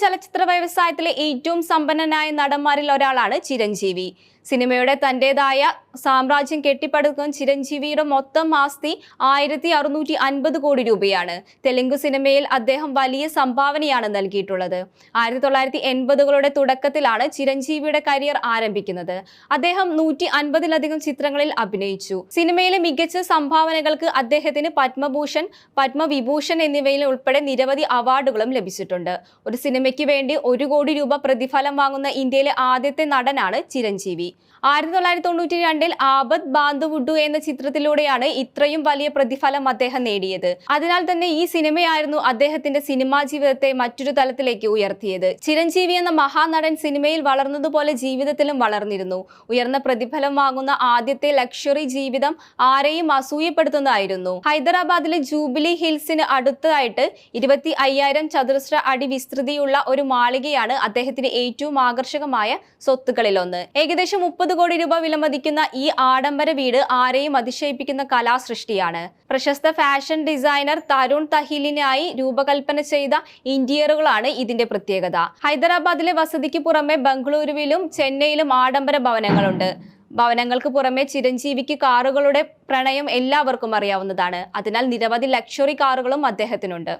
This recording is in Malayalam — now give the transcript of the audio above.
ചലച്ചിത്ര വ്യവസായത്തിലെ ഏറ്റവും സമ്പന്നനായ നടന്മാരിൽ ഒരാളാണ് ചിരഞ്ജീവി. സിനിമയുടെ തന്റേതായ സാമ്രാജ്യം കെട്ടിപ്പടുക്കുന്ന ചിരഞ്ജീവിയുടെ മൊത്തം ആസ്തി 1650 കോടി രൂപയാണ്. തെലുങ്ക് സിനിമയിൽ അദ്ദേഹം വലിയ സംഭാവനയാണ് നൽകിയിട്ടുള്ളത്. 1980കളുടെ തുടക്കത്തിലാണ് ചിരഞ്ജീവിയുടെ കരിയർ ആരംഭിക്കുന്നത്. അദ്ദേഹം 150ലധികം ചിത്രങ്ങളിൽ അഭിനയിച്ചു. സിനിമയിലെ മികച്ച സംഭാവനകൾക്ക് അദ്ദേഹത്തിന് പത്മഭൂഷൺ, പത്മവിഭൂഷൺ എന്നിവയിൽ ഉൾപ്പെടെ നിരവധി അവാർഡുകളും ലഭിച്ചിട്ടുണ്ട്. ഒരു സിനിമയ്ക്ക് വേണ്ടി 1 കോടി രൂപ പ്രതിഫലം വാങ്ങുന്ന ഇന്ത്യയിലെ ആദ്യത്തെ നടനാണ് ചിരഞ്ജീവി. 1992 ആബദ് ബാന്ദുവുഡു എന്ന ചിത്രത്തിലൂടെയാണ് ഇത്രയും വലിയ പ്രതിഫലം അദ്ദേഹം നേടിയത്. അതിനാൽ തന്നെ ഈ സിനിമയായിരുന്നു അദ്ദേഹത്തിന്റെ സിനിമാ ജീവിതത്തെ മറ്റൊരു തലത്തിലേക്ക് ഉയർത്തിയത്. ചിരഞ്ജീവി എന്ന മഹാനടൻ സിനിമയിൽ വളർന്നതുപോലെ ജീവിതത്തിലും വളർന്നിരുന്നു. ഉയർന്ന പ്രതിഫലം വാങ്ങുന്ന ആദ്യത്തെ ലക്ഷറി ജീവിതം ആരെയും അസൂയപ്പെടുത്തുന്നതായിരുന്നു. ഹൈദരാബാദിലെ ജൂബിലി ഹിൽസിന് അടുത്തായിട്ട് 25,000 ചതുരശ്ര അടി വിസ്തൃതിയുള്ള ഒരു മാളികയാണ് അദ്ദേഹത്തിന്റെ ഏറ്റവും ആകർഷകമായ സ്വത്തുക്കളിലൊന്ന്. ഏകദേശം 30 കോടി രൂപ വിലമതിക്കുന്ന ഈ ആഡംബര വീട് ആരെയും അതിശയിപ്പിക്കുന്ന കലാസൃഷ്ടിയാണ്. പ്രശസ്ത ഫാഷൻ ഡിസൈനർ തരുൺ തഹിലിനായി രൂപകൽപ്പന ചെയ്ത ഇന്റീരിയറുകളാണ് ഇതിന്റെ പ്രത്യേകത. ഹൈദരാബാദിലെ വസതിക്ക് പുറമെ ബംഗളൂരുവിലും ചെന്നൈയിലും ആഡംബര ഭവനങ്ങളുണ്ട്. ഭവനങ്ങൾക്ക് പുറമെ ചിരഞ്ജീവിക്ക് കാറുകളുടെ പ്രണയം എല്ലാവർക്കും അറിയാവുന്നതാണ്. അതിനാൽ നിരവധി ലക്ഷറി കാറുകളും അദ്ദേഹത്തിനുണ്ട്.